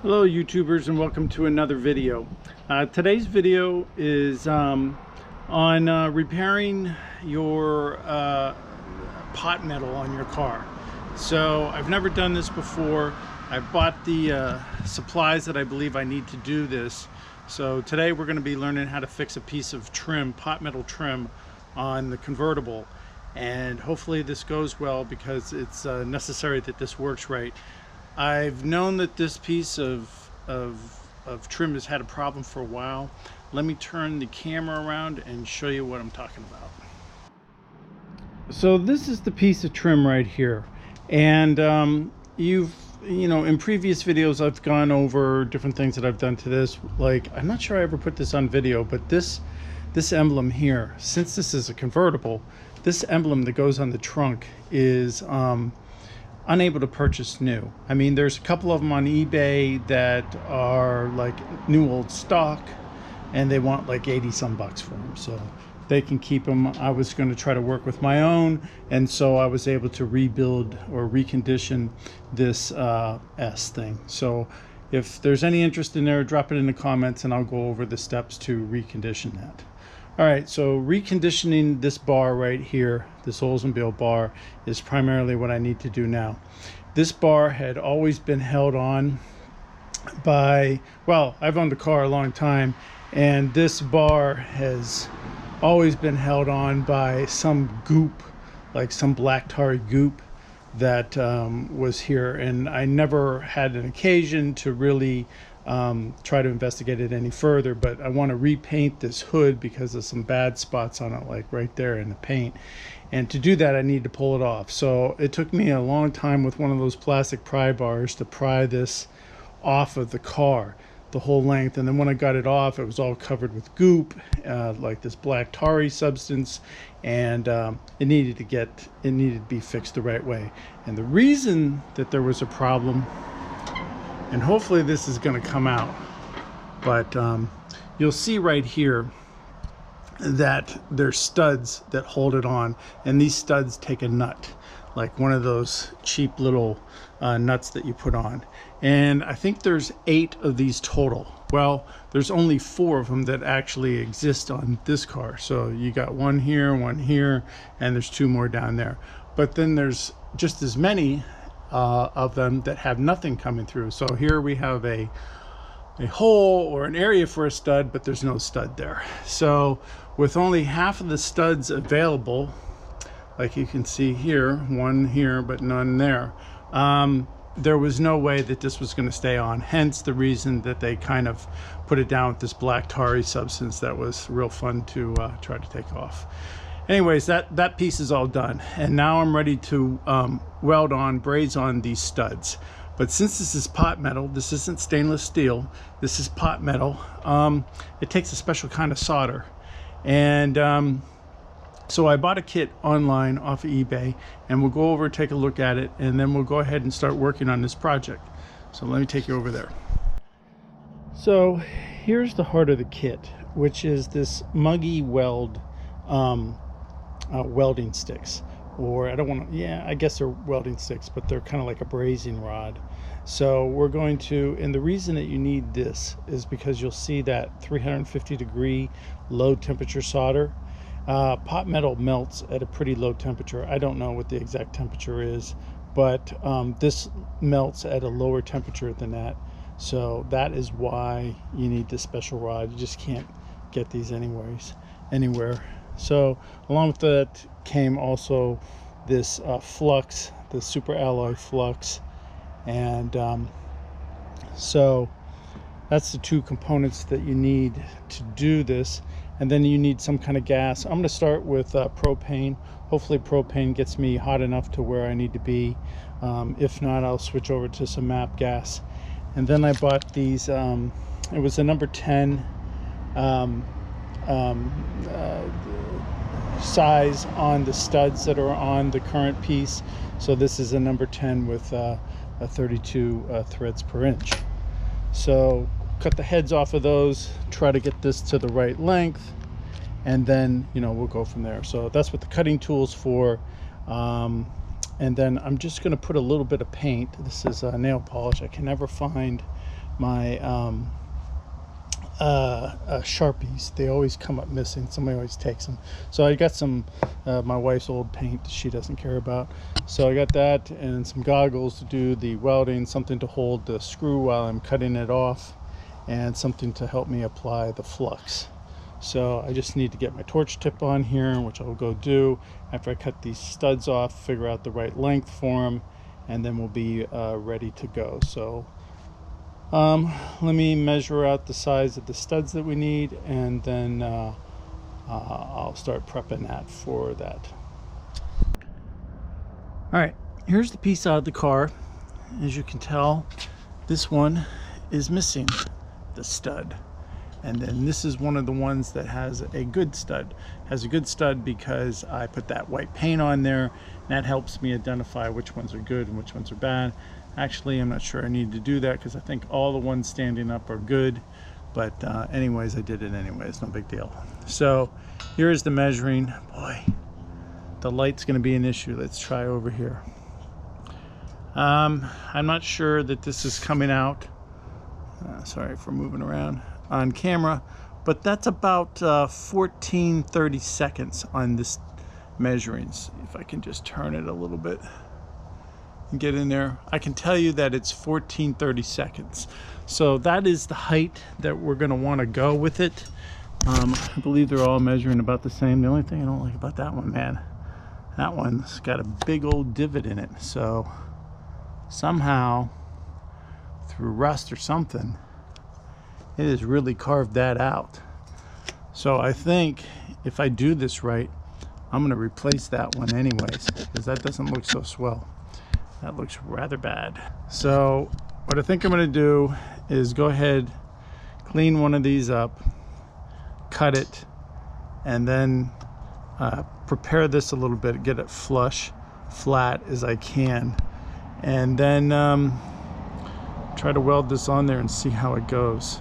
Hello YouTubers, and welcome to another video. Today's video is on repairing your pot metal on your car. So I've never done this before. I bought the supplies that I believe I need to do this. So today we're going to be learning how to fix a piece of trim, pot metal trim, on the convertible. And hopefully this goes well because it's necessary that this works right. I've known that this piece of trim has had a problem for a while. Let me turn the camera around and show you what I'm talking about. So this is the piece of trim right here, and you know, in previous videos I've gone over different things that I've done to this. Like, I'm not sure I ever put this on video, but this emblem here, since this is a convertible, this emblem that goes on the trunk is unable to purchase new. I mean, there's a couple of them on eBay that are like new old stock, and they want like 80 some bucks for them, so they can keep them. I was going to try to work with my own, and so I was able to rebuild or recondition this S thing. So if there's any interest in there, drop it in the comments and I'll go over the steps to recondition that. All right, so reconditioning this bar right here, this Oldsmobile bar, is primarily what I need to do now. This bar had always been held on by, well, I've owned the car a long time, and this bar has always been held on by some goop, like some black tarry goop that was here, and I never had an occasion to really try to investigate it any further. But I want to repaint this hood because of some bad spots on it, like right there in the paint, and to do that I need to pull it off. So it took me a long time with one of those plastic pry bars to pry this off of the car, the whole length. And then when I got it off, it was all covered with goop, like this black tarry substance, and it needed to be fixed the right way. And the reason that there was a problem, and hopefully this is going to come out, but you'll see right here that there's studs that hold it on, and these studs take a nut, like one of those cheap little nuts that you put on. And I think there's 8 of these total. Well, there's only 4 of them that actually exist on this car. So you got one here, and there's 2 more down there. But then there's just as many of them that have nothing coming through. So here we have a hole or an area for a stud, but there's no stud there. So with only half of the studs available, like you can see here, one here but none there, there was no way that this was going to stay on. Hence the reason that they kind of put it down with this black tarry substance that was real fun to try to take off. Anyways, that piece is all done, and now I'm ready to weld on, braze on these studs. But since this is pot metal, this isn't stainless steel, this is pot metal, it takes a special kind of solder. And so I bought a kit online off of eBay, and we'll go over, take a look at it, and then we'll go ahead and start working on this project. So let me take you over there. So here's the heart of the kit, which is this Muggy Weld welding sticks, or I don't want to, yeah, I guess they're welding sticks, but they're kind of like a brazing rod. So we're going to, and the reason that you need this is because you'll see that 350 degree low temperature solder. Pot metal melts at a pretty low temperature. I don't know what the exact temperature is, but this melts at a lower temperature than that. So that is why you need this special rod. You just can't get these anywhere. So along with that came also this flux, the super alloy flux, and so that's the 2 components that you need to do this. And then you need some kind of gas. I'm going to start with propane. Hopefully propane gets me hot enough to where I need to be. If not, I'll switch over to some MAP gas. And then I bought these, it was a number 10 size on the studs that are on the current piece. So this is a number 10 with a 32 threads per inch. So cut the heads off of those, try to get this to the right length, and then, you know, we'll go from there. So that's what the cutting tool's for. And then I'm just going to put a little bit of paint. This is nail polish. I can never find my Sharpies. They always come up missing. Somebody always takes them. So I got some my wife's old paint that she doesn't care about. So I got that and some goggles to do the welding, something to hold the screw while I'm cutting it off, and something to help me apply the flux. So I just need to get my torch tip on here, which I'll go do after I cut these studs off, figure out the right length for them, and then we'll be ready to go. So let me measure out the size of the studs that we need, and then I'll start prepping that for that. All right, here's the piece out of the car. As you can tell, this one is missing the stud. And then this is one of the ones that has a good stud. Has a good stud because I put that white paint on there, and that helps me identify which ones are good and which ones are bad. Actually, I'm not sure I need to do that because I think all the ones standing up are good. But anyways, I did it anyways, no big deal. So here's the measuring. Boy, the light's gonna be an issue. Let's try over here. I'm not sure that this is coming out. Sorry for moving around on camera, but that's about 14-30 seconds on this measurings. If I can just turn it a little bit and get in there, I can tell you that it's 14-30 seconds. So that is the height that we're going to want to go with it. I believe they're all measuring about the same. The only thing I don't like about that one, man, that one's got a big old divot in it. So somehow through rust or something, it has really carved that out. So I think if I do this right, I'm going to replace that one anyways, because that doesn't look so swell. That looks rather bad. So what I think I'm going to do is go ahead, clean one of these up, cut it, and then prepare this a little bit, get it flush, flat as I can, and then try to weld this on there and see how it goes.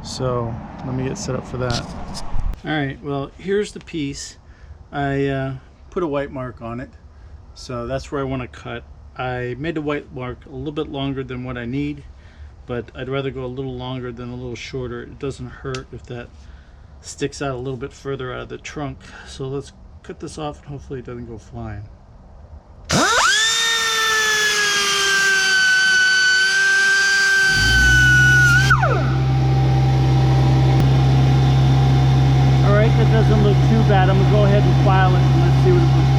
So let me get set up for that. All right, well, here's the piece. I put a white mark on it, so that's where I want to cut. I made the white mark a little bit longer than what I need, but I'd rather go a little longer than a little shorter. It doesn't hurt if that sticks out a little bit further out of the trunk. So let's cut this off and hopefully it doesn't go flying. That doesn't look too bad. I'm gonna go ahead and file it and let's see what it looks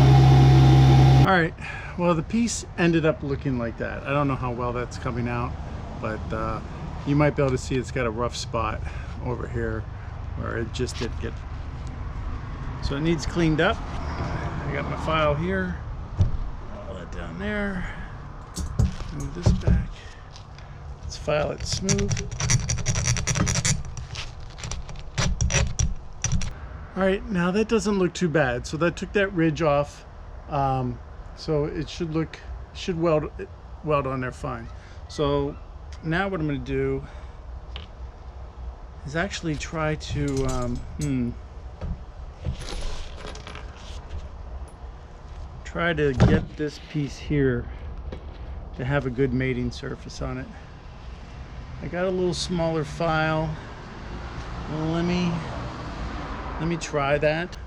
like. All right, well, the piece ended up looking like that. I don't know how well that's coming out, but you might be able to see it's got a rough spot over here where it just didn't get. So it needs cleaned up. I got my file here. All that down there. Move this back. Let's file it smooth. All right, now that doesn't look too bad. So that took that ridge off. So it should weld on there fine. So now what I'm going to do is actually try to try to get this piece here to have a good mating surface on it. I got a little smaller file. Let me try that.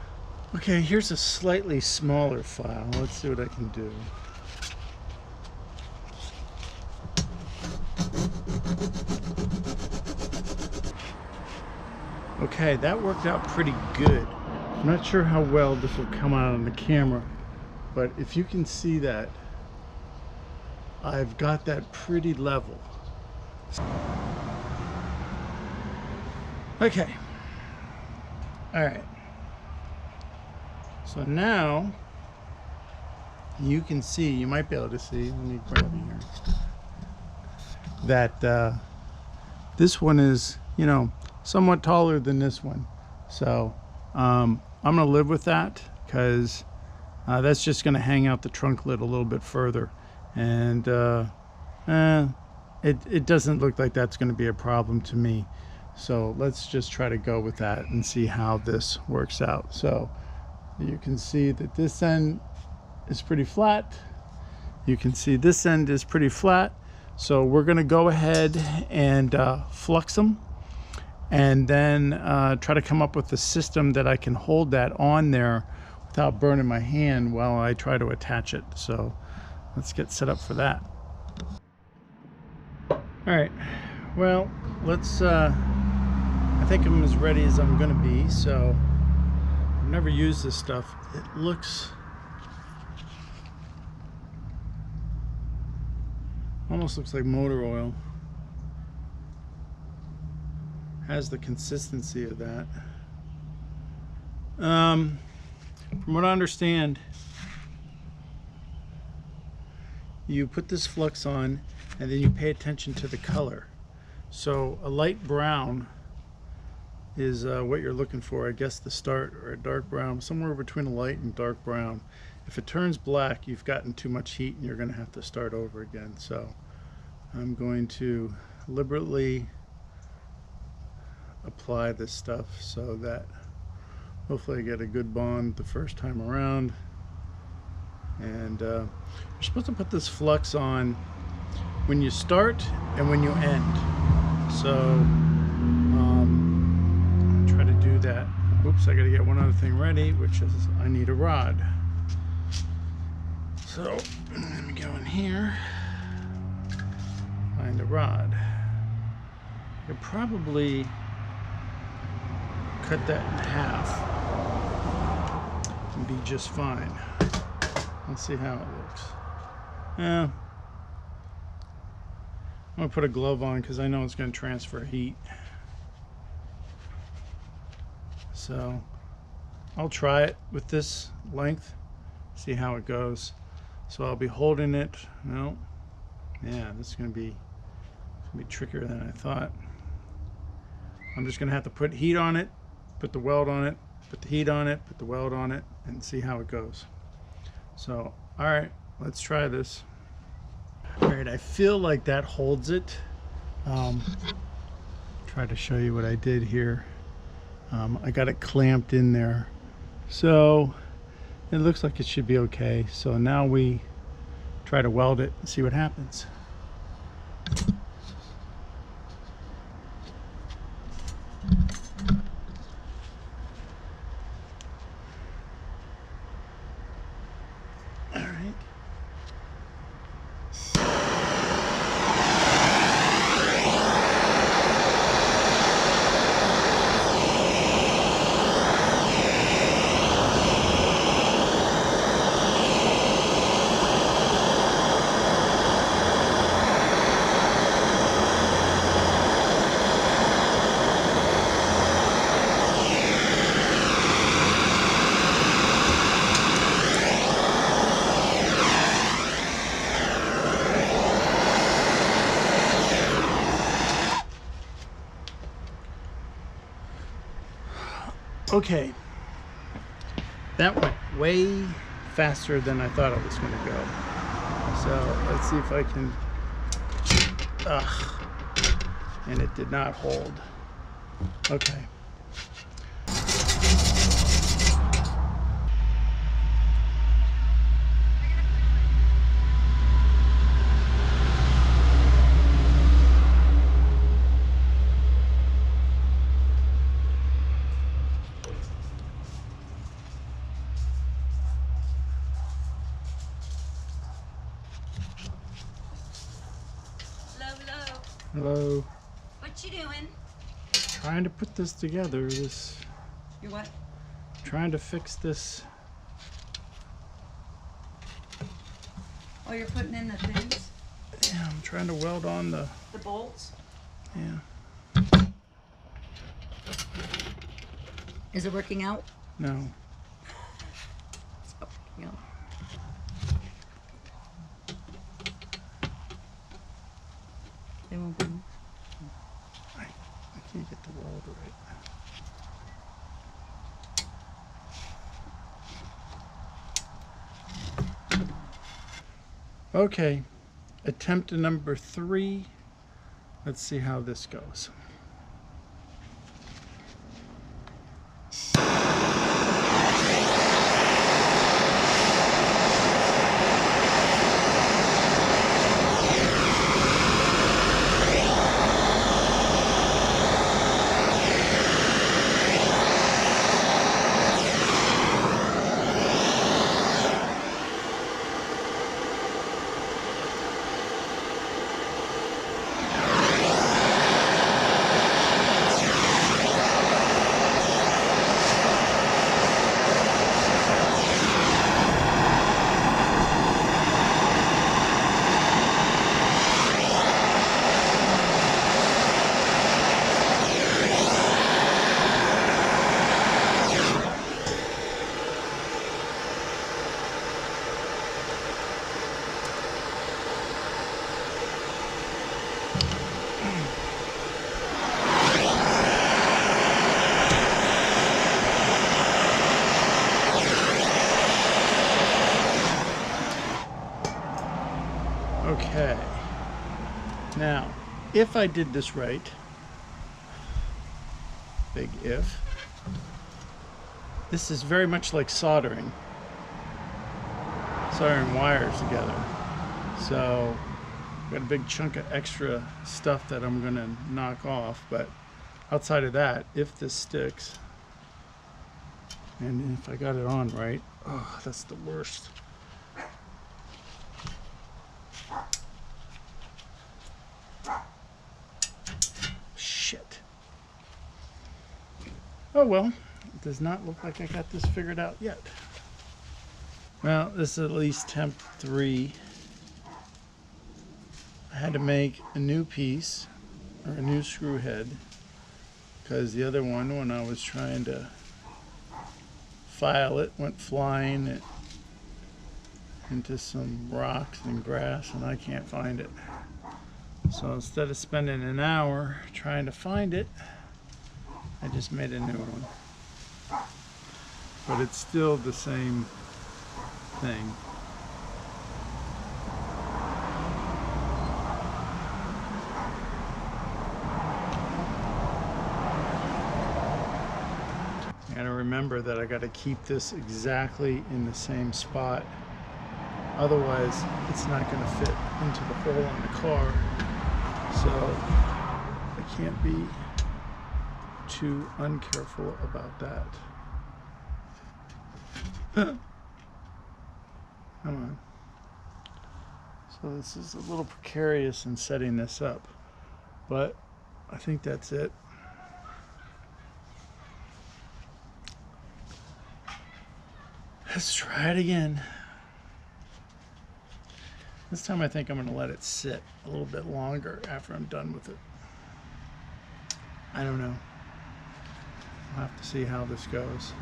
Okay, here's a slightly smaller file. Let's see what I can do. Okay, that worked out pretty good. I'm not sure how well this will come out on the camera, but if you can see that, I've got that pretty level. Okay. All right. So now you can see, you might be able to see, let me grab you here, that this one is, you know, somewhat taller than this one. So I'm gonna live with that because that's just gonna hang out the trunk lid a little bit further, and it doesn't look like that's gonna be a problem to me. So let's just try to go with that and see how this works out. So you can see that this end is pretty flat. You can see this end is pretty flat. So we're going to go ahead and flux them, and then try to come up with a system that I can hold that on there without burning my hand while I try to attach it. So let's get set up for that. All right, well, let's I think I'm as ready as I'm gonna be. So I've never used this stuff. It looks almost looks like motor oil. Has the consistency of that. From what I understand, you put this flux on and then you pay attention to the color. So a light brown is what you're looking for, I guess, the start, or a dark brown, somewhere between a light and dark brown. If it turns black, you've gotten too much heat and you're going to have to start over again. So I'm going to deliberately apply this stuff so that hopefully I get a good bond the first time around. And you're supposed to put this flux on when you start and when you end. So try to do that. Oops, I gotta get one other thing ready, which is I need a rod. So let me go in here, find a rod. I could probably cut that in half and be just fine. Let's see how it looks. I'm gonna put a glove on because I know it's gonna transfer heat. So I'll try it with this length, see how it goes. So I'll be holding it. No, yeah, this is gonna be trickier than I thought. I'm just gonna have to put heat on it, put the weld on it, put the heat on it, put the weld on it, and see how it goes. So, all right, let's try this. All right, I feel like that holds it. Try to show you what I did here. I got it clamped in there. So it looks like it should be okay. So now we try to weld it and see what happens. Okay, that went way faster than I thought it was going to go. So let's see if I can, and it did not hold. Okay. Hello. What you doing? Trying to put this together. You're what? Trying to fix this. Oh, you're putting in the things? Yeah, I'm trying to weld on the bolts? Yeah. Is it working out? No. It's not working out. They won't be. I can't get the weld right. Okay, attempt number 3. Let's see how this goes. if I did this right, big if, this is very much like soldering wires together. So got a big chunk of extra stuff that I'm gonna knock off, but outside of that, if this sticks, and if I got it on right, oh, that's the worst. Shit. Oh well, it does not look like I got this figured out yet. Well, this is at least temp 3. I had to make a new piece, or a new screw head, because the other one, when I was trying to file it, went flying into some rocks and grass, and I can't find it. So instead of spending an hour trying to find it, I just made a new one. But it's still the same thing. I gotta remember that I gotta keep this exactly in the same spot. Otherwise, it's not gonna fit into the hole in the car. So I can't be too uncareful about that. Come on. So this is a little precarious in setting this up, but I think that's it. Let's try it again. This time I think I'm going to let it sit a little bit longer after I'm done with it. I don't know. I'll have to see how this goes.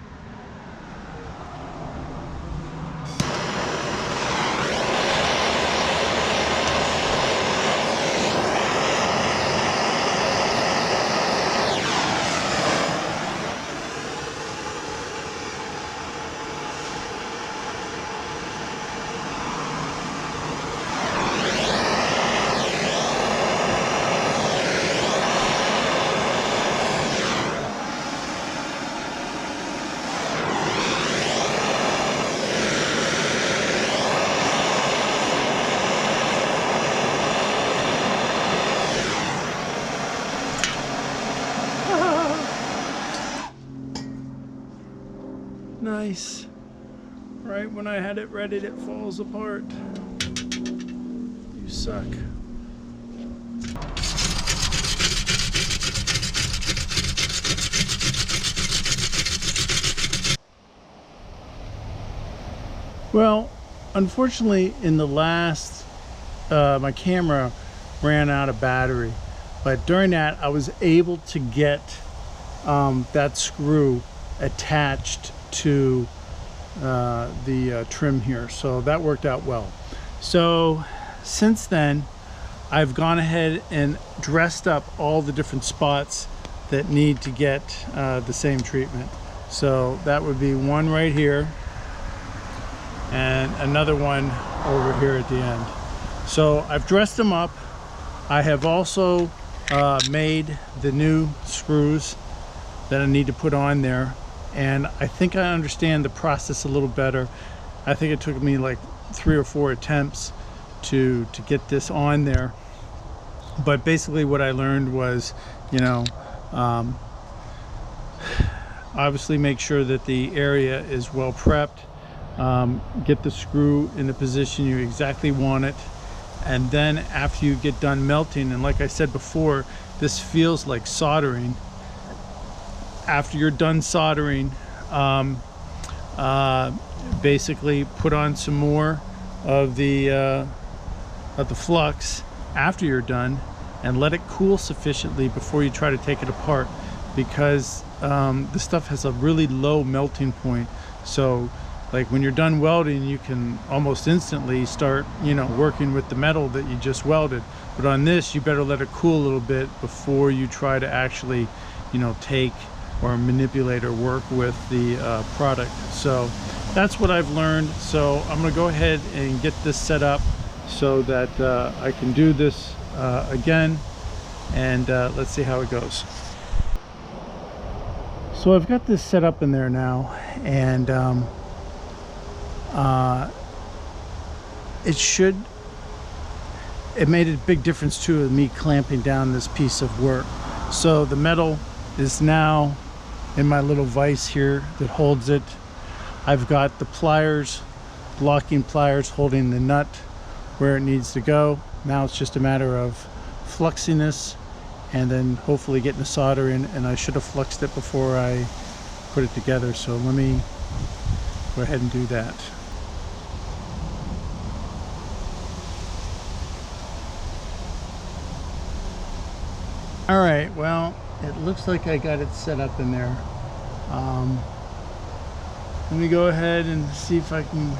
Nice. Right when I had it ready, it falls apart. You suck. Well, unfortunately, in the last, my camera ran out of battery, but during that, I was able to get that screw attached to the trim here, so that worked out well. So since then, I've gone ahead and dressed up all the different spots that need to get the same treatment. So that would be one right here and another one over here at the end. So I've dressed them up. I have also made the new screws that I need to put on there, and I think I understand the process a little better. I think it took me like 3 or 4 attempts to get this on there, but basically what I learned was, you know, obviously make sure that the area is well prepped, get the screw in the position you exactly want it, and then after you get done melting, and like I said before, this feels like soldering. After you're done soldering, basically put on some more of the flux after you're done, and let it cool sufficiently before you try to take it apart, because the stuff has a really low melting point. So like when you're done welding, you can almost instantly start, you know, working with the metal that you just welded. But on this, you better let it cool a little bit before you try to actually, you know, take or manipulate or work with the product. So that's what I've learned. So I'm gonna go ahead and get this set up so that I can do this again and let's see how it goes. So I've got this set up in there now, and it made a big difference too of me clamping down this piece of work. So the metal is now in my little vise here that holds it. I've got the pliers, locking pliers holding the nut where it needs to go. Now it's just a matter of fluxing this and then hopefully getting the solder in, and I should have fluxed it before I put it together, so let me go ahead and do that. All right, well, it looks like I got it set up in there. Let me go ahead and see if I can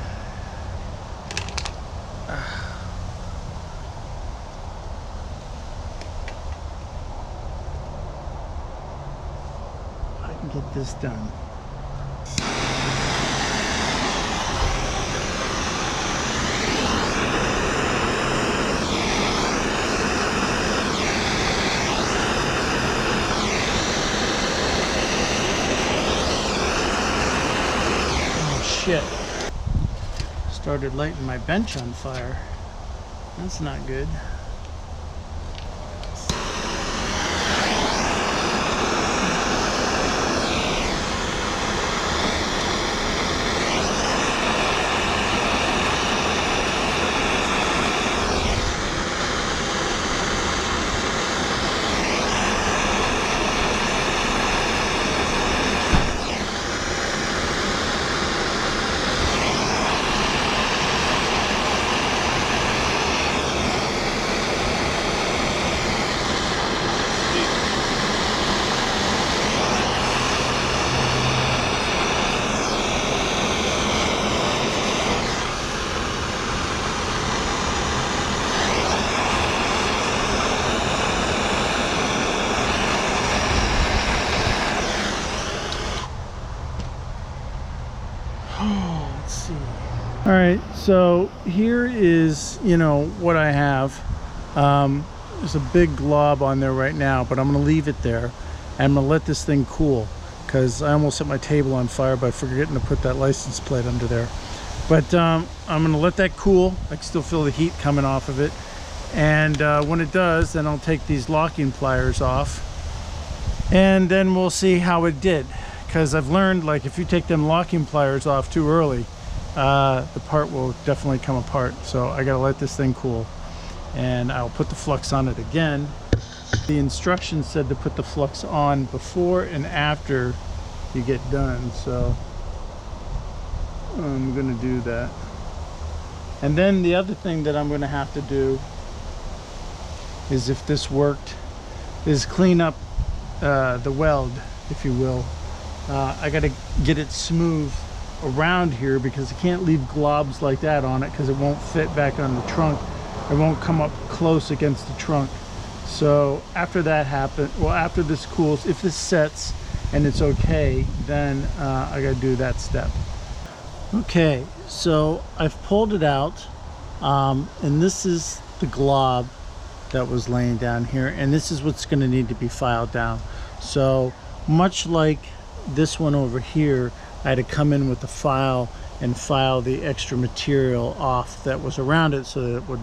get this done. Oh shit. Started lighting my bench on fire. That's not good. Let's see. All right, so here is, what I have. There's a big glob on there right now, but I'm going to leave it there. And I'm going to let this thing cool, because I almost set my table on fire by forgetting to put that license plate under there. But I'm going to let that cool. I can still feel the heat coming off of it. And when it does, then I'll take these locking pliers off. And then we'll see how it did. Because I've learned, like, if you take them locking pliers off too early, the part will definitely come apart. So I got to let this thing cool. And I'll put the flux on it again. The instructions said to put the flux on before and after you get done. So I'm going to do that. And then the other thing that I'm going to have to do is, if this worked, is clean up the weld, if you will. I got to get it smooth around here, because I can't leave globs like that on it, because it won't fit back on the trunk. It won't come up close against the trunk. So after that happens, well, after this cools, if this sets and it's okay, then I got to do that step. Okay, so I've pulled it out, and this is the glob that was laying down here, and this is what's going to need to be filed down. So much like this one over here, I had to come in with a file and file the extra material off that was around it so that it would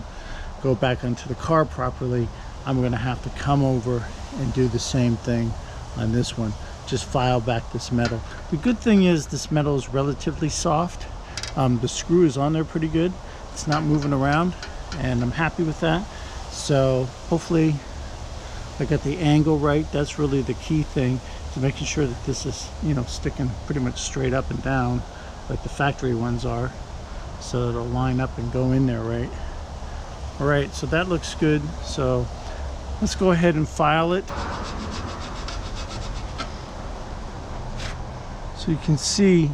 go back onto the car properly. I'm going to have to come over and do the same thing on this one. Just file back this metal. The good thing is this metal is relatively soft. The screw is on there pretty good. It's not moving around, and I'm happy with that. So hopefully I got the angle right. That's really the key thing, to making sure that this is, sticking pretty much straight up and down like the factory ones are, so it'll line up and go in there right. All right, so that looks good. So let's go ahead and file it. So you can see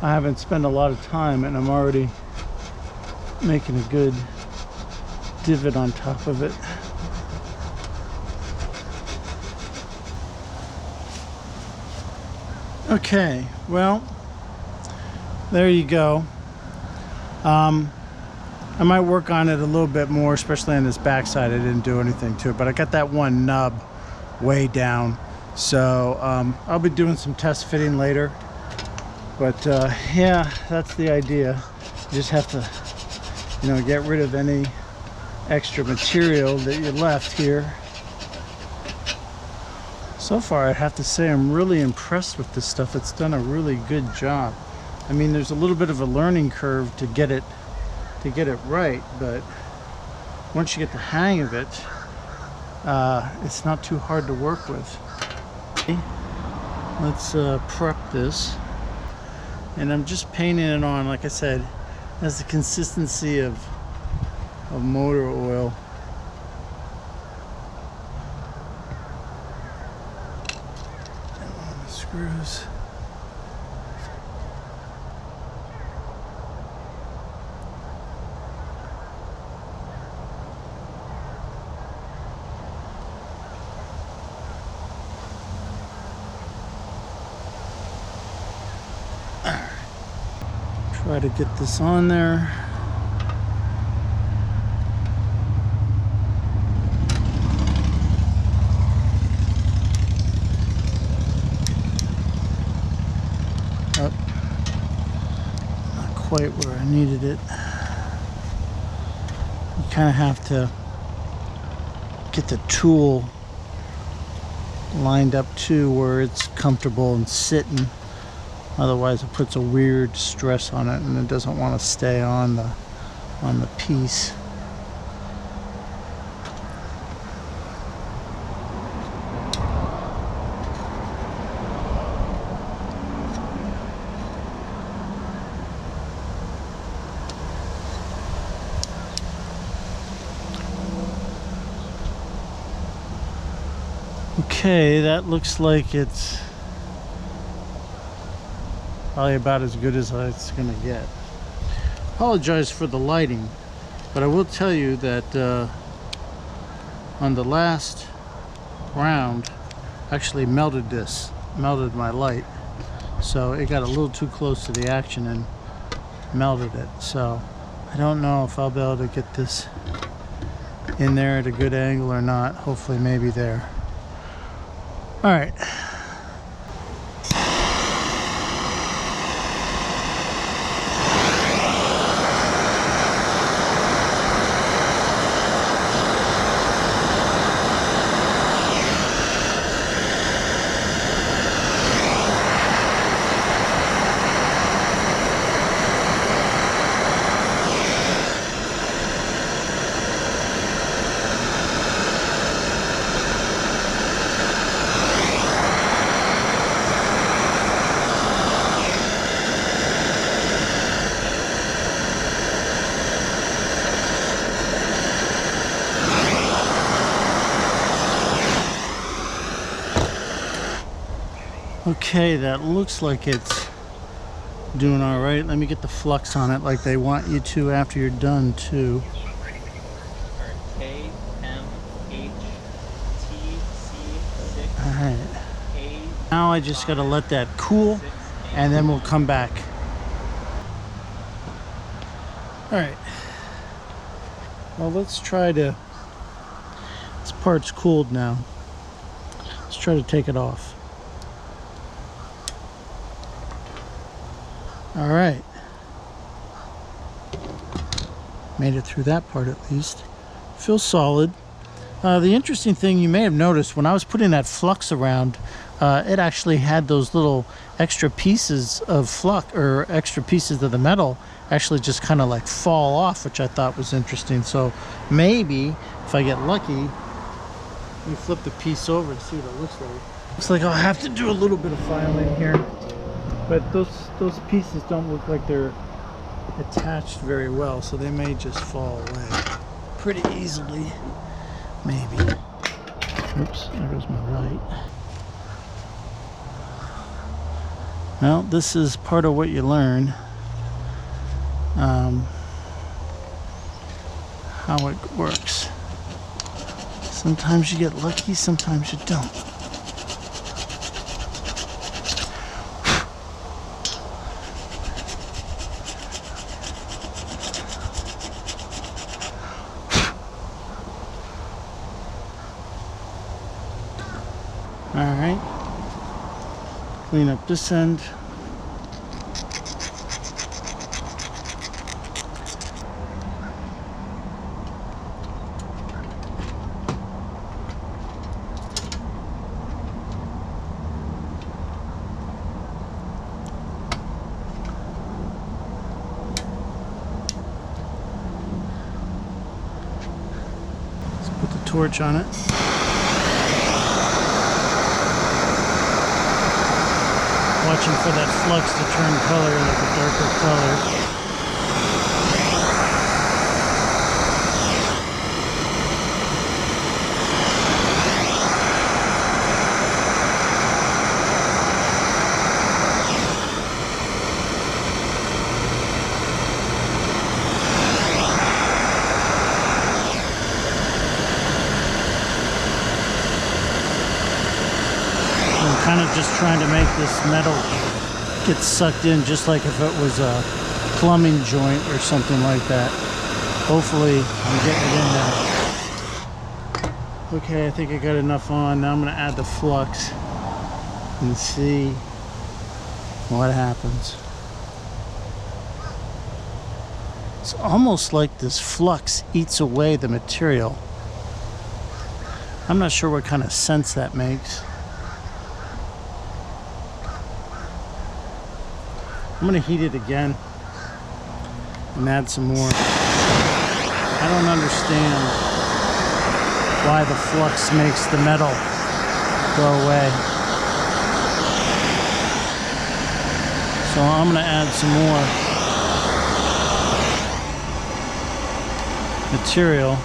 I haven't spent a lot of time, and I'm already making a good divot on top of it. Okay, well, there you go. I might work on it a little bit more, especially on this backside. I didn't do anything to it, but I got that one nub way down. So I'll be doing some test fitting later. But yeah, that's the idea. You just have to, you know, get rid of any extra material that you left here. So far, I'd have to say I'm really impressed with this stuff. It's done a really good job. I mean, there's a little bit of a learning curve to get it right, but once you get the hang of it, it's not too hard to work with. Okay. Let's prep this, and I'm just painting it on, like I said, has the consistency of motor oil. And one of the screws. Try to get this on there. Up. Not quite where I needed it. You kind of have to get the tool lined up to where it's comfortable and sitting. Otherwise it puts a weird stress on it and it doesn't want to stay on the piece. Okay, that looks like it's probably about as good as it's gonna get. Apologize for the lighting, but I will tell you that on the last round, actually melted my light, so it got a little too close to the action and melted it. So I don't know if I'll be able to get this in there at a good angle or not. Hopefully maybe there. All right. Okay, that looks like it's doing all right. Let me get the flux on it like they want you to after you're done too. K, M, H, T, C, 6. All right. Now I just gotta let that cool and then we'll come back. All right. Well, let's try to, this part's cooled now. Let's try to take it off. All right, made it through that part at least. Feels solid. The interesting thing you may have noticed when I was putting that flux around, it actually had those little extra pieces of flux, or extra pieces of the metal actually just kind of like fall off, which I thought was interesting. So maybe if I get lucky, let me flip the piece over and see what it looks like. Looks like I'll have to do a little bit of filing here. But those pieces don't look like they're attached very well, so they may just fall away pretty easily, maybe. Oops, there goes my light. Well, this is part of what you learn. How it works. Sometimes you get lucky, sometimes you don't. Alright. Clean up this end. Put the torch on it. Watching for that flux to turn color, like a darker color. Kind of just trying to make this metal get sucked in, just like if it was a plumbing joint or something like that. Hopefully I'm getting it in there. Okay, I think I got enough on. Now I'm going to add the flux and see what happens. It's almost like this flux eats away the material. I'm not sure what kind of sense that makes. I'm going to heat it again and add some more. I don't understand why the flux makes the metal go away. So I'm going to add some more material.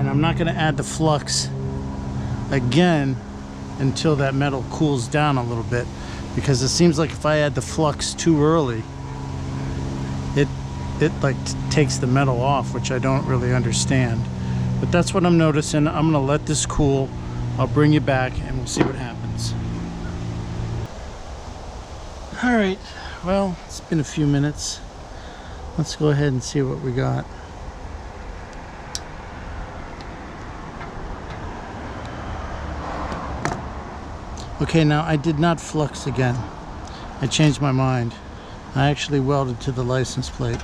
I'm not going to add the flux again until that metal cools down a little bit, because it seems like if I add the flux too early, it like takes the metal off, which I don't really understand. But that's what I'm noticing. I'm going to let this cool. I'll bring you back and we'll see what happens. All right, well, it's been a few minutes. Let's go ahead and see what we got. Okay, now I did not flux again. I changed my mind. I actually welded to the license plate.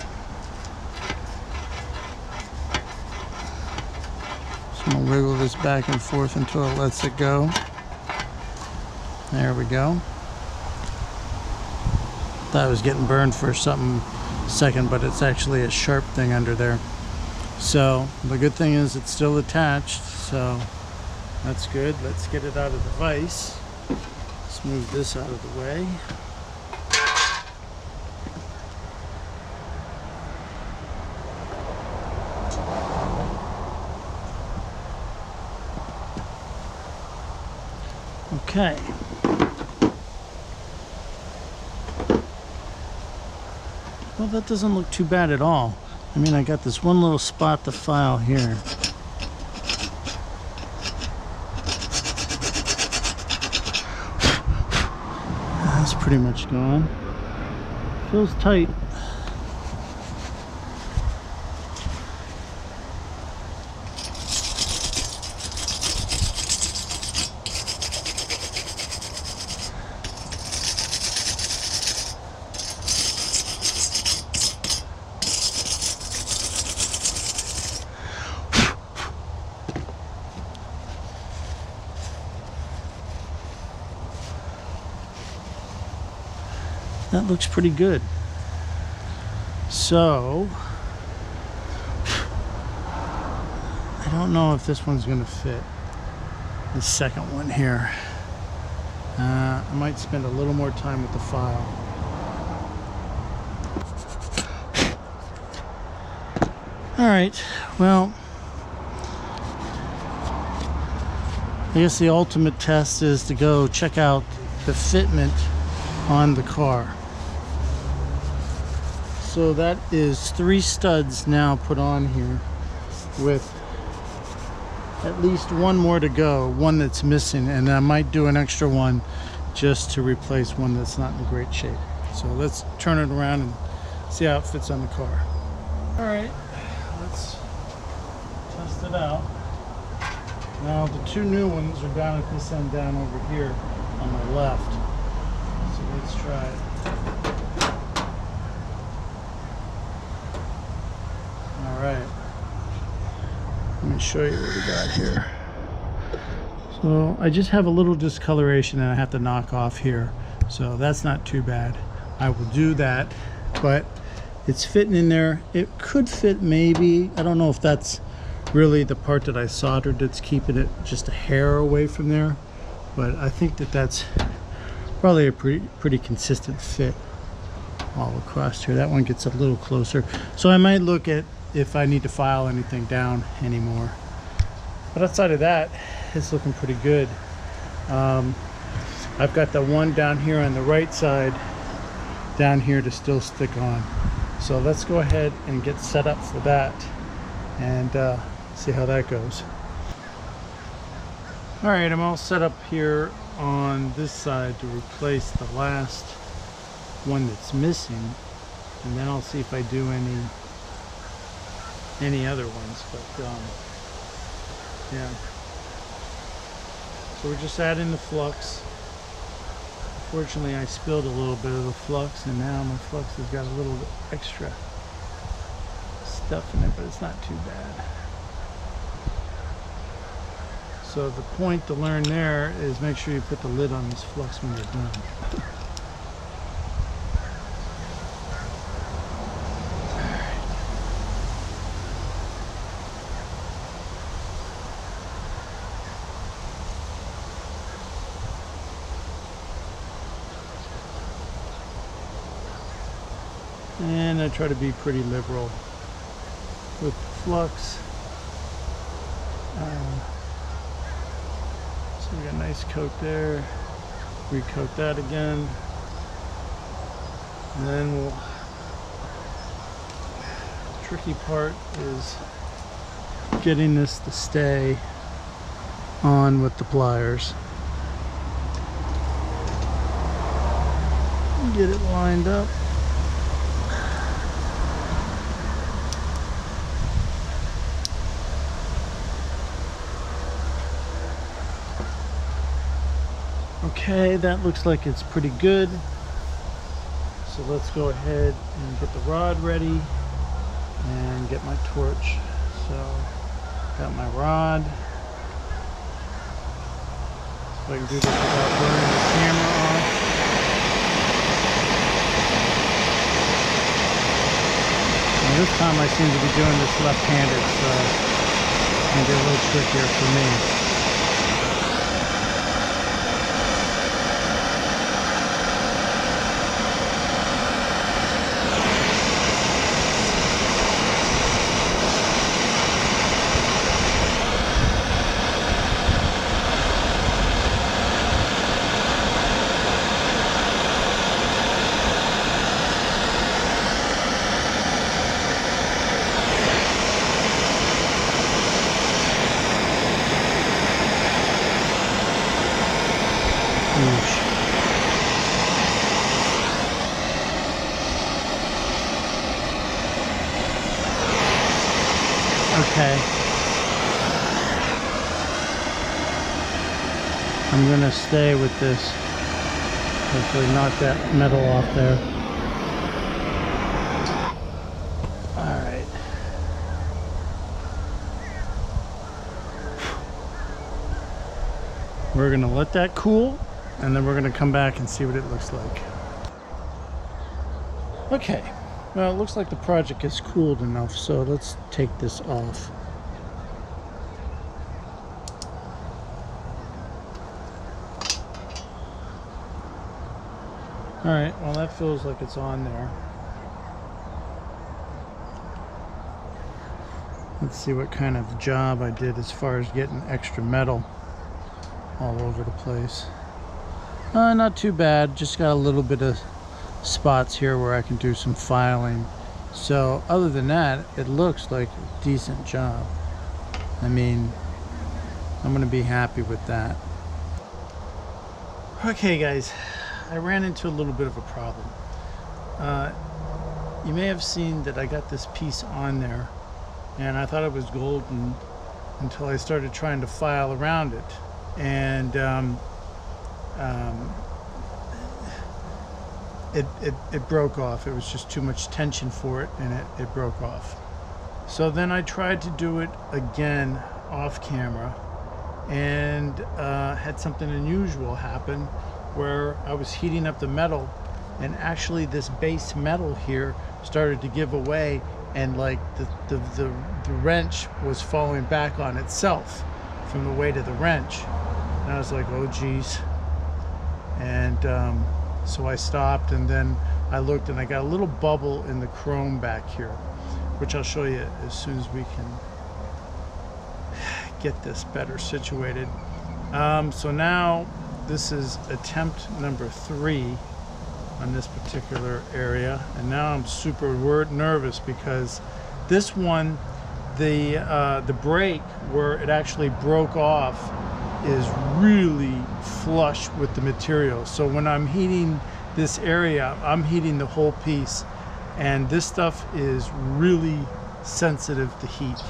So I'm gonna wiggle this back and forth until it lets it go. There we go. Thought I was getting burned for something second, but it's actually a sharp thing under there. So the good thing is it's still attached, so that's good. Let's get it out of the vise. Let's move this out of the way. Okay. Well, that doesn't look too bad at all. I mean, I got this one little spot to file here. That's pretty much gone. Feels tight. That looks pretty good. So, I don't know if this one's going to fit. The second one here. I might spend a little more time with the file. All right, well, I guess the ultimate test is to go check out the fitment on the car. So that is 3 studs now put on here, with at least one more to go, one that's missing, and I might do an extra one just to replace one that's not in great shape. So let's turn it around and see how it fits on the car. All right, let's test it out. Now the two new ones are down at this end, down over here on my left. So let's try it. All right, let me show you what we got here. So I just have a little discoloration and I have to knock off here. So that's not too bad. I will do that, but it's fitting in there. It could fit maybe, I don't know if that's really the part that I soldered that's keeping it just a hair away from there, but I think that that's probably a pretty consistent fit all across here. That one gets a little closer, so I might look at if I need to file anything down anymore. But outside of that, it's looking pretty good. I've got the one down here on the right side down here to still stick on. So let's go ahead and get set up for that and see how that goes. All right, I'm all set up here on this side to replace the last one that's missing, and then I'll see if I do any other ones. But yeah, so we're just adding the flux. Fortunately, I spilled a little bit of the flux, and now my flux has got a little bit extra stuff in it, but it's not too bad. So the point to learn there is make sure you put the lid on this flux when you're done. And I try to be pretty liberal with flux. So we got a nice coat there. Recoat that again. And then the tricky part is getting this to stay on with the pliers. Get it lined up. Okay, that looks like it's pretty good. So let's go ahead and get the rod ready and get my torch. So got my rod. So I can do this without burning the camera off. And this time I seem to be doing this left-handed, so it's going to be a little trickier for me. Okay. I'm gonna stay with this. Hopefully knock that metal off there. Alright. We're gonna let that cool, and then we're gonna come back and see what it looks like. Okay. Well, it looks like the project is cooled enough, so let's take this off. Alright, well that feels like it's on there. Let's see what kind of job I did as far as getting extra metal all over the place. Not too bad, just got a little bit of spots here where I can do some filing. So other than that, it looks like a decent job. I mean, I'm gonna be happy with that. Okay guys, I ran into a little bit of a problem. you may have seen that I got this piece on there, and I thought it was golden until I started trying to file around it, and it broke off. It was just too much tension for it, and it broke off. So then I tried to do it again off camera, and had something unusual happen where I was heating up the metal, and actually this base metal here started to give away, and like the wrench was falling back on itself from the weight of the wrench. And I was like, oh geez. And so I stopped, and then I looked, and I got a little bubble in the chrome back here, which I'll show you as soon as we can get this better situated. So now this is attempt number 3 on this particular area, and now I'm super nervous because this one, the break where it actually broke off is really flush with the material. So when I'm heating this area, I'm heating the whole piece, and this stuff is really sensitive to heat.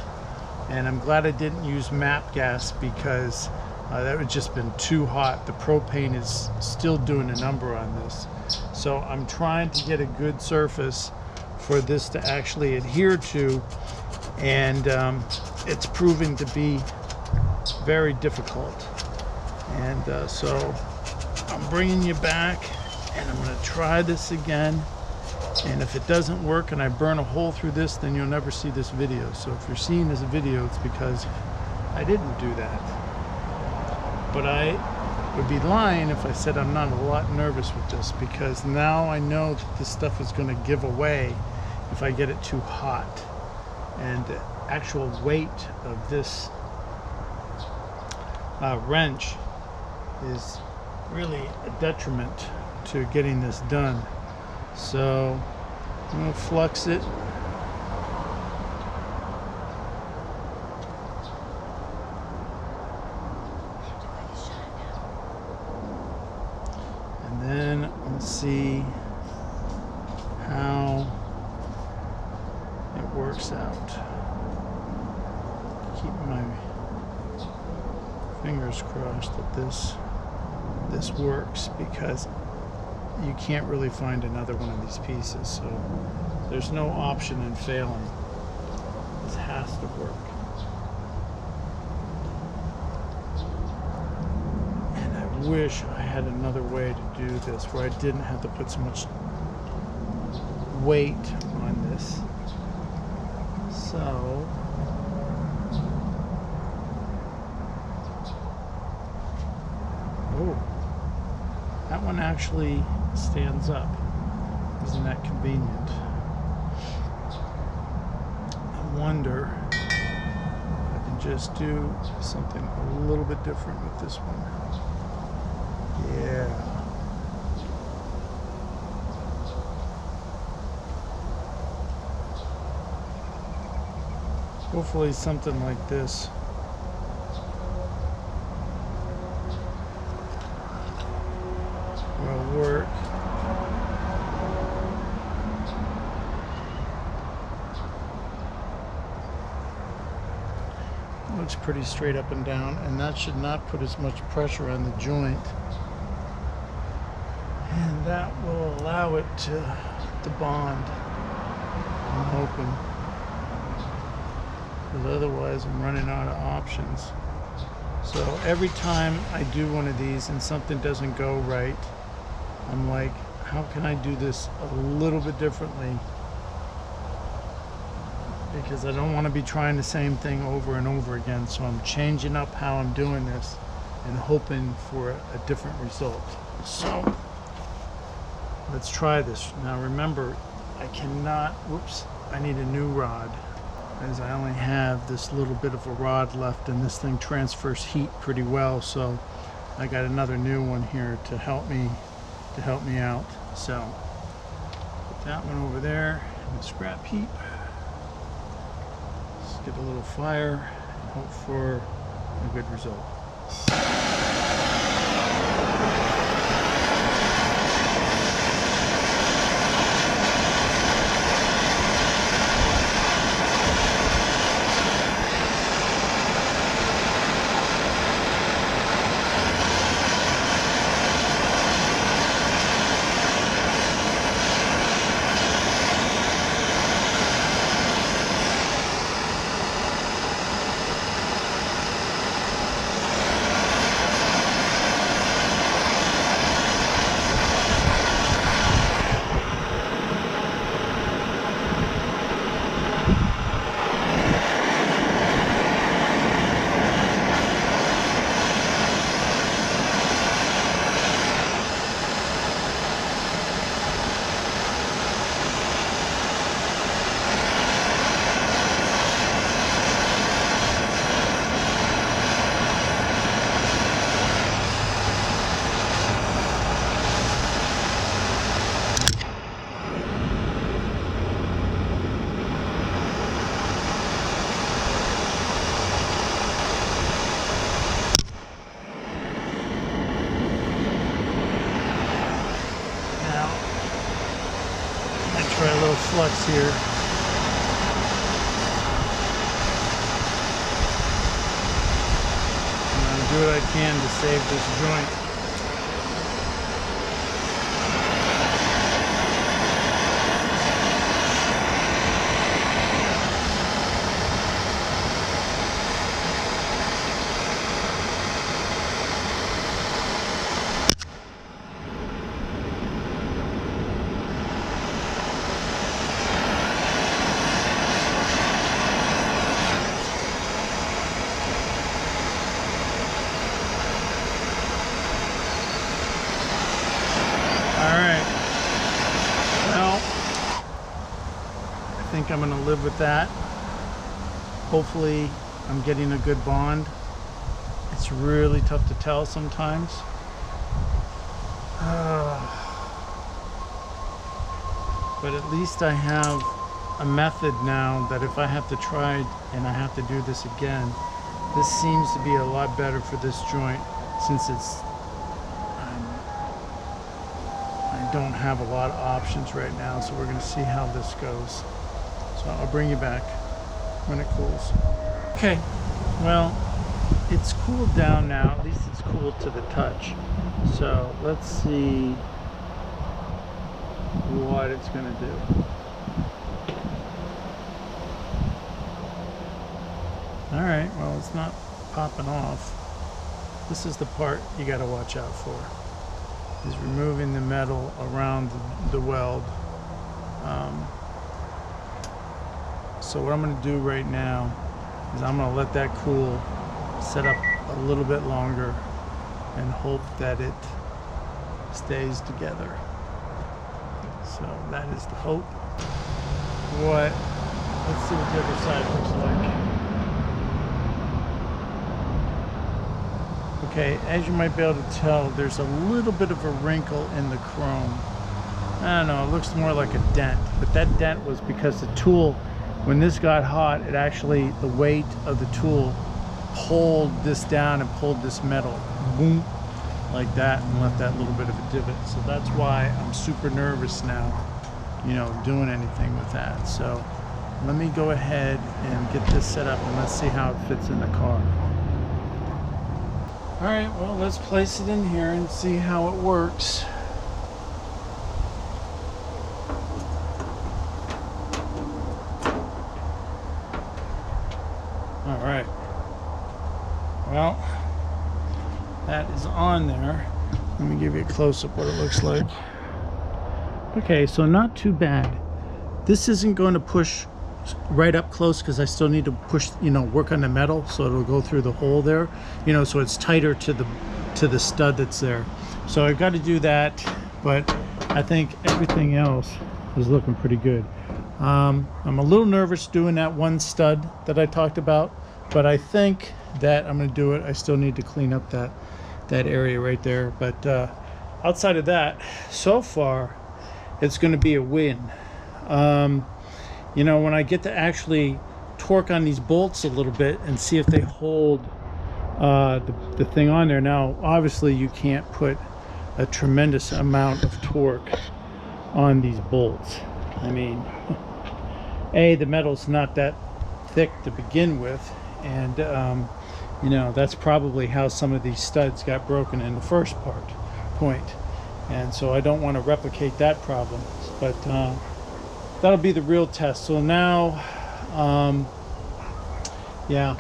And I'm glad I didn't use MAP gas, because that would just been too hot. The propane is still doing a number on this. So I'm trying to get a good surface for this to actually adhere to, and it's proving to be very difficult. And so I'm bringing you back, and I'm going to try this again. And if it doesn't work and I burn a hole through this, then you'll never see this video. So if you're seeing this video, it's because I didn't do that. But I would be lying if I said I'm not a lot nervous with this, because now I know that this stuff is going to give away if I get it too hot. And the actual weight of this wrench is really a detriment to getting this done. So I'm going to flux it. And then we'll see how it works out. Keep my fingers crossed that this works, because you can't really find another one of these pieces, so there's no option in failing. This has to work. And I wish I had another way to do this where I didn't have to put so much weight on this. So that one actually stands up. Isn't that convenient? I wonder if I can just do something a little bit different with this one. Yeah. Hopefully something like this will work. Looks pretty straight up and down, and that should not put as much pressure on the joint, and that will allow it to bond. I'm hoping, because otherwise I'm running out of options. So every time I do one of these and something doesn't go right, I'm like, how can I do this a little bit differently? Because I don't want to be trying the same thing over and over again. So I'm changing up how I'm doing this and hoping for a different result. So let's try this. Now remember, I cannot, whoops, I need a new rod, as I only have this little bit of a rod left, and this thing transfers heat pretty well. So I got another new one here to help me out. So put that one over there in the scrap heap. Let's get a little fire and hope for a good result. flux here. I'm going to do what I can to save this joint. I think I'm going to live with that. Hopefully I'm getting a good bond. It's really tough to tell sometimes. But at least I have a method now that if I have to try and I have to do this again, this seems to be a lot better for this joint since I don't have a lot of options right now, so we're going to see how this goes. So I'll bring you back when it cools. Okay, well, it's cooled down now. At least it's cooled to the touch. So let's see what it's going to do. All right, well, it's not popping off. This is the part you got to watch out for, is removing the metal around the weld. So what I'm going to do right now is I'm going to let that cool, set up a little bit longer, and hope that it stays together. So that is the hope. Let's see what the other side looks like. Okay, as you might be able to tell, there's a little bit of a wrinkle in the chrome. I don't know, it looks more like a dent, but that dent was because the tool, when this got hot, it actually, the weight of the tool pulled this down and pulled this metal, boom, like that, and left that little bit of a divot. So that's why I'm super nervous now, you know, doing anything with that. So let me go ahead and get this set up and let's see how it fits in the car. All right, well, let's place it in here and see how it works. All right, well, that is on there. Let me give you a close-up what it looks like. Okay, so not too bad. This isn't going to push right up close because I still need to push, you know, work on the metal so it'll go through the hole there, you know, so it's tighter to the stud that's there. So I've got to do that, but I think everything else is looking pretty good. I'm a little nervous doing that one stud that I talked about, but I think that I'm going to do it. I still need to clean up that area right there, but outside of that, so far it's going to be a win. You know, when I get to actually torque on these bolts a little bit and see if they hold the thing on there. Now obviously you can't put a tremendous amount of torque on these bolts. I mean, the metal's not that thick to begin with, and you know, that's probably how some of these studs got broken in the first point, and so I don't want to replicate that problem, but that'll be the real test. So now yeah,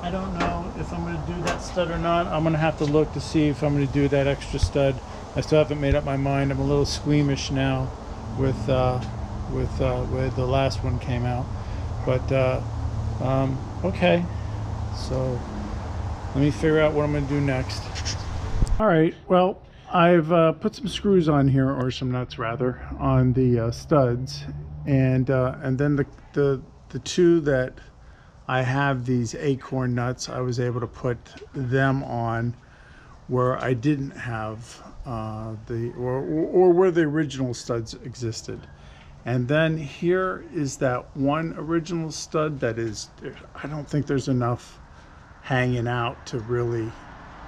I don't know if I'm going to do that stud or not. I'm going to have to look to see if I'm going to do that extra stud. I still haven't made up my mind. I'm a little squeamish now with where the last one came out, but okay, so let me figure out what I'm going to do next. All right, well, I've put some screws on here, or some nuts rather, on the studs, and then the two that I have, these acorn nuts, I was able to put them on where I didn't have or where the original studs existed. And then here is that one original stud that is, I don't think there's enough hanging out to really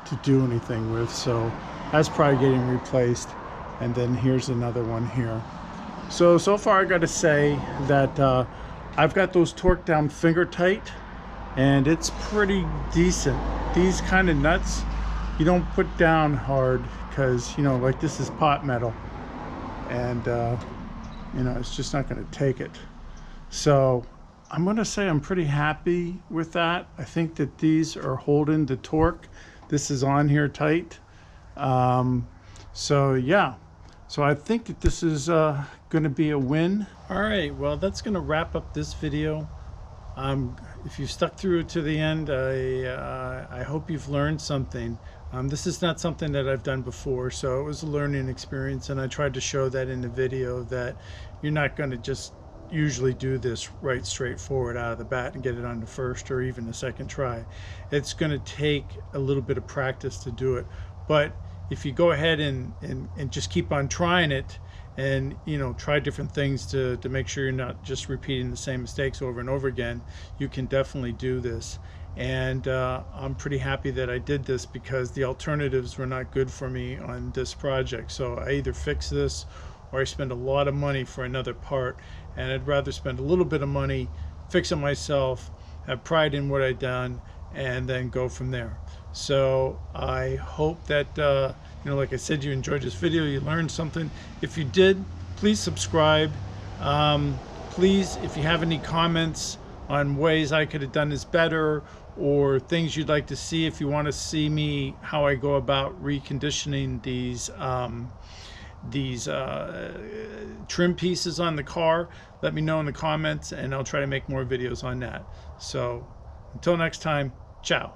to do anything with, so that's probably getting replaced. And then here's another one here. So far I gotta say that I've got those torqued down finger tight, and it's pretty decent. These kind of nuts you don't put down hard, because, you know, like this is pot metal, and you know, it's just not going to take it. So I'm going to say I'm pretty happy with that. I think that these are holding the torque. This is on here tight. So yeah, so I think that this is going to be a win. All right, well, that's going to wrap up this video. If you stuck through it to the end, I hope you've learned something. This is not something that I've done before, so it was a learning experience, and I tried to show that in the video, that you're not going to just usually do this right straightforward out of the bat and get it on the first or even the second try. It's going to take a little bit of practice to do it, but if you go ahead and just keep on trying it, and, you know, try different things to make sure you're not just repeating the same mistakes over and over again, you can definitely do this. And I'm pretty happy that I did this, because the alternatives were not good for me on this project. So I either fix this or I spend a lot of money for another part, and I'd rather spend a little bit of money, fix it myself, have pride in what I've done, and then go from there. So I hope that you know, like I said, you enjoyed this video, you learned something. If you did, please subscribe. Please, if you have any comments on ways I could have done this better, or things you'd like to see, if you want to see me how I go about reconditioning these trim pieces on the car, let me know in the comments, and I'll try to make more videos on that. So until next time, ciao.